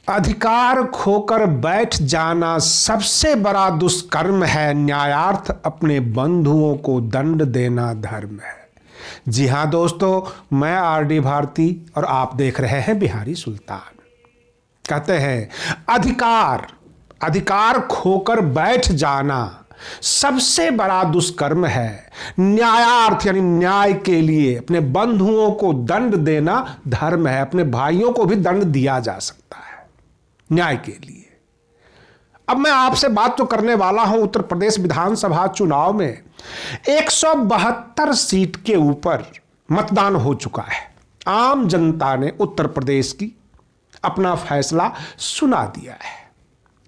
अधिकार खोकर बैठ जाना सबसे बड़ा दुष्कर्म है, न्यायार्थ अपने बंधुओं को दंड देना धर्म है। जी हाँ दोस्तों, मैं आरडी भारती और आप देख रहे हैं बिहारी सुल्तान। कहते हैं अधिकार खोकर बैठ जाना सबसे बड़ा दुष्कर्म है, न्यायार्थ यानी न्याय के लिए अपने बंधुओं को दंड देना धर्म है। अपने भाइयों को भी दंड दिया जा सकता है न्याय के लिए। अब मैं आपसे बात तो करने वाला हूं उत्तर प्रदेश विधानसभा चुनाव में 172 सीट के ऊपर मतदान हो चुका है। आम जनता ने उत्तर प्रदेश की अपना फैसला सुना दिया है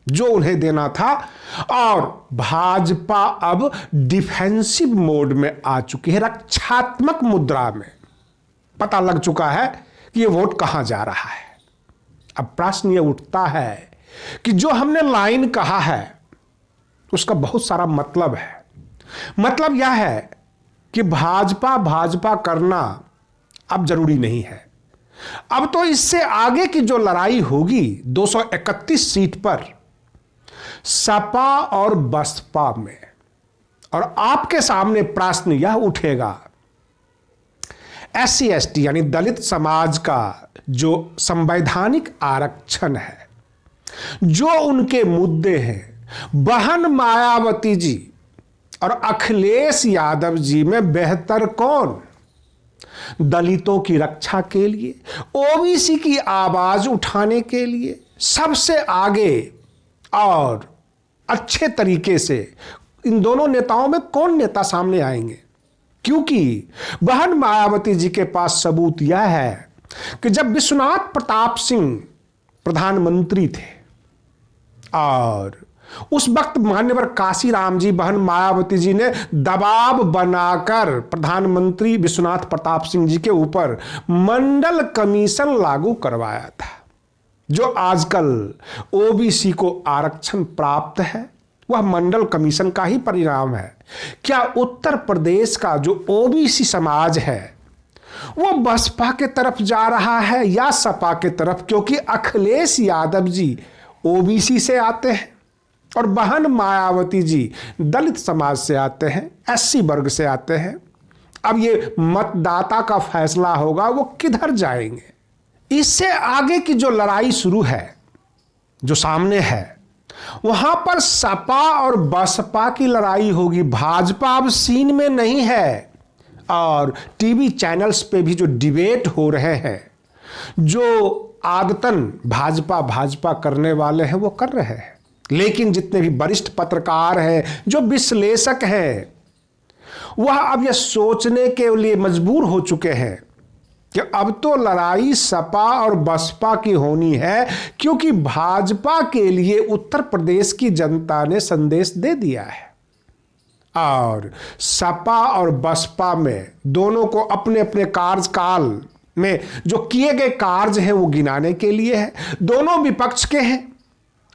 जो उन्हें देना था, और भाजपा अब डिफेंसिव मोड में आ चुकी है, रक्षात्मक मुद्रा में। पता लग चुका है कि यह वोट कहां जा रहा है। अब प्रश्न यह उठता है कि जो हमने लाइन कहा है उसका बहुत सारा मतलब है। मतलब यह है कि भाजपा करना अब जरूरी नहीं है। अब तो इससे आगे की जो लड़ाई होगी 231 सीट पर सपा और बसपा में, और आपके सामने प्रश्न यह उठेगा SC ST यानी दलित समाज का जो संवैधानिक आरक्षण है, जो उनके मुद्दे हैं, बहन मायावती जी और अखिलेश यादव जी में बेहतर कौन? दलितों की रक्षा के लिए, OBC की आवाज उठाने के लिए सबसे आगे और अच्छे तरीके से इन दोनों नेताओं में कौन नेता सामने आएंगे? क्योंकि बहन मायावती जी के पास सबूत यह है कि जब विश्वनाथ प्रताप सिंह प्रधानमंत्री थे और उस वक्त मान्यवर काशीराम जी, बहन मायावती जी ने दबाव बनाकर प्रधानमंत्री विश्वनाथ प्रताप सिंह जी के ऊपर मंडल कमीशन लागू करवाया था, जो आजकल OBC को आरक्षण प्राप्त है, वह मंडल कमीशन का ही परिणाम है। क्या उत्तर प्रदेश का जो OBC समाज है वो बसपा के तरफ जा रहा है या सपा के तरफ? क्योंकि अखिलेश यादव जी OBC से आते हैं और बहन मायावती जी दलित समाज से आते हैं, SC वर्ग से आते हैं। अब ये मतदाता का फैसला होगा वो किधर जाएंगे। इससे आगे की जो लड़ाई शुरू है, जो सामने है, वहां पर सपा और बसपा की लड़ाई होगी। भाजपा अब सीन में नहीं है, और टीवी चैनल्स पे भी जो डिबेट हो रहे हैं, जो आदतन भाजपा करने वाले हैं वो कर रहे हैं, लेकिन जितने भी वरिष्ठ पत्रकार हैं, जो विश्लेषक हैं, वह अब यह सोचने के लिए मजबूर हो चुके हैं कि अब तो लड़ाई सपा और बसपा की होनी है, क्योंकि भाजपा के लिए उत्तर प्रदेश की जनता ने संदेश दे दिया है, और सपा और बसपा में दोनों को अपने अपने कार्यकाल में जो किए गए कार्य हैं वो गिनाने के लिए है। दोनों विपक्ष के हैं,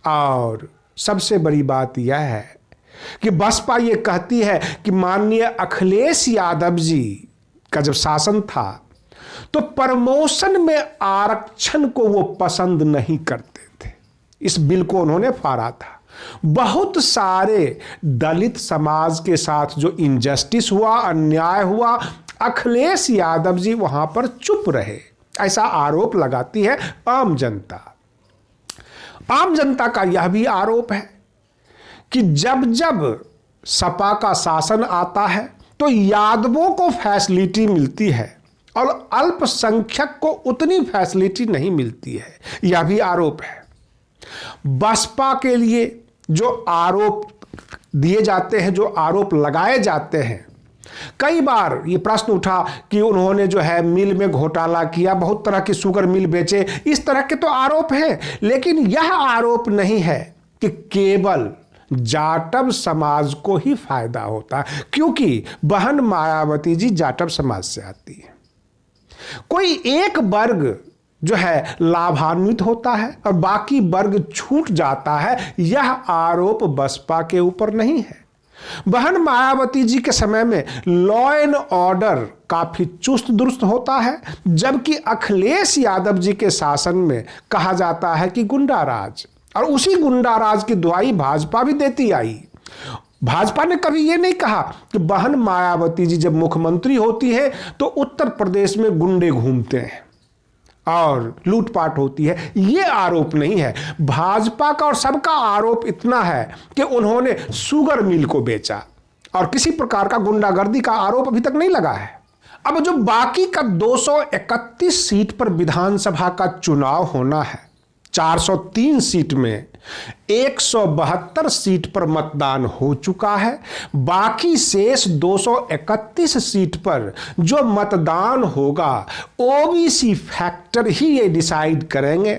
और सबसे बड़ी बात यह है कि बसपा ये कहती है कि माननीय अखिलेश यादव जी का जब शासन था तो प्रमोशन में आरक्षण को वो पसंद नहीं करते थे। इस बिल को उन्होंने फाड़ा था। बहुत सारे दलित समाज के साथ जो इनजस्टिस हुआ, अन्याय हुआ, अखिलेश यादव जी वहां पर चुप रहे, ऐसा आरोप लगाती है आम जनता। आम जनता का यह भी आरोप है कि जब जब सपा का शासन आता है तो यादवों को फैसिलिटी मिलती है और अल्पसंख्यक को उतनी फैसिलिटी नहीं मिलती है, यह भी आरोप है। बसपा के लिए जो आरोप दिए जाते हैं, जो आरोप लगाए जाते हैं, कई बार ये प्रश्न उठा कि उन्होंने जो है मिल में घोटाला किया, बहुत तरह की शुगर मिल बेचे, इस तरह के तो आरोप हैं। लेकिन यह आरोप नहीं है कि केवल जाटव समाज को ही फायदा होता है, क्योंकि बहन मायावती जी जाटव समाज से आती है। कोई एक वर्ग जो है लाभान्वित होता है और बाकी वर्ग छूट जाता है, यह आरोप बसपा के ऊपर नहीं है। बहन मायावती जी के समय में लॉ एंड ऑर्डर काफी चुस्त दुरुस्त होता है, जबकि अखिलेश यादव जी के शासन में कहा जाता है कि गुंडा राज, और उसी गुंडा राज की दुहाई भाजपा भी देती आई। भाजपा ने कभी यह नहीं कहा कि बहन मायावती जी जब मुख्यमंत्री होती है तो उत्तर प्रदेश में गुंडे घूमते हैं और लूटपाट होती है। यह आरोप नहीं है। भाजपा का और सबका आरोप इतना है कि उन्होंने शुगर मिल को बेचा, और किसी प्रकार का गुंडागर्दी का आरोप अभी तक नहीं लगा है। अब जो बाकी का 231 सीट पर विधानसभा का चुनाव होना है, 403 सीट में 172 सीट पर मतदान हो चुका है। बाकी शेष 231 सीट पर जो मतदान होगा, ओबीसी फैक्टर ही ये डिसाइड करेंगे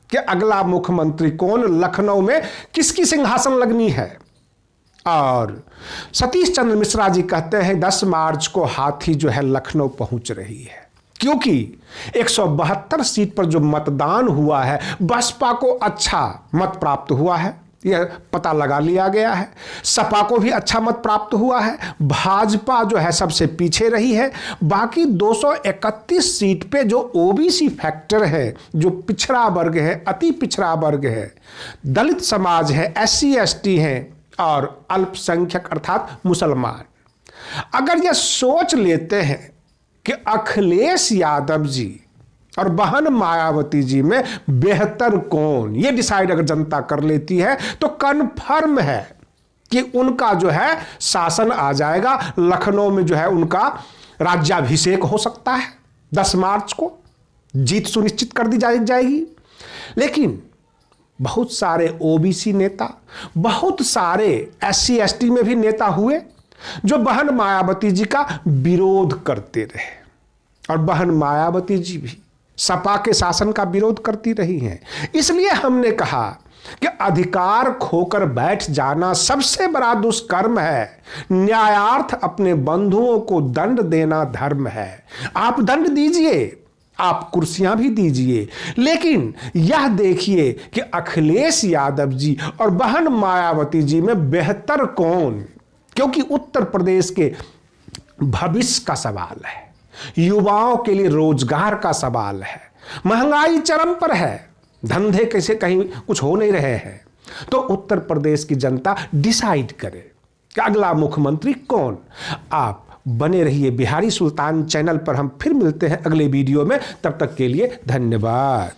कि अगला मुख्यमंत्री कौन, लखनऊ में किसकी सिंहासन लगनी है। और सतीश चंद्र मिश्रा जी कहते हैं 10 मार्च को हाथी जो है लखनऊ पहुंच रही है, क्योंकि 172 सीट पर जो मतदान हुआ है, बसपा को अच्छा मत प्राप्त हुआ है, यह पता लगा लिया गया है। सपा को भी अच्छा मत प्राप्त हुआ है। भाजपा जो है सबसे पीछे रही है। बाकी 231 सीट पे जो ओबीसी फैक्टर है, जो पिछड़ा वर्ग है, अति पिछड़ा वर्ग है, दलित समाज है, SC ST हैं और अल्पसंख्यक अर्थात मुसलमान, अगर यह सोच लेते हैं कि अखिलेश यादव जी और बहन मायावती जी में बेहतर कौन, ये डिसाइड अगर जनता कर लेती है तो कन्फर्म है कि उनका जो है शासन आ जाएगा। लखनऊ में जो है उनका राज्याभिषेक हो सकता है। 10 मार्च को जीत सुनिश्चित कर दी जाएगी। लेकिन बहुत सारे ओबीसी नेता, बहुत सारे SC ST में भी नेता हुए जो बहन मायावती जी का विरोध करते रहे, और बहन मायावती जी भी सपा के शासन का विरोध करती रही हैं। इसलिए हमने कहा कि अधिकार खोकर बैठ जाना सबसे बड़ा दुष्कर्म है। न्यायार्थ अपने बंधुओं को दंड देना धर्म है। आप दंड दीजिए, आप कुर्सियां भी दीजिए, लेकिन यह देखिए कि अखिलेश यादव जी और बहन मायावती जी में बेहतर कौन, क्योंकि उत्तर प्रदेश के भविष्य का सवाल है, युवाओं के लिए रोजगार का सवाल है। महंगाई चरम पर है, धंधे कैसे कहीं कुछ हो नहीं रहे हैं। तो उत्तर प्रदेश की जनता डिसाइड करे कि अगला मुख्यमंत्री कौन। आप बने रहिए बिहारी सुल्तान चैनल पर। हम फिर मिलते हैं अगले वीडियो में। तब तक के लिए धन्यवाद।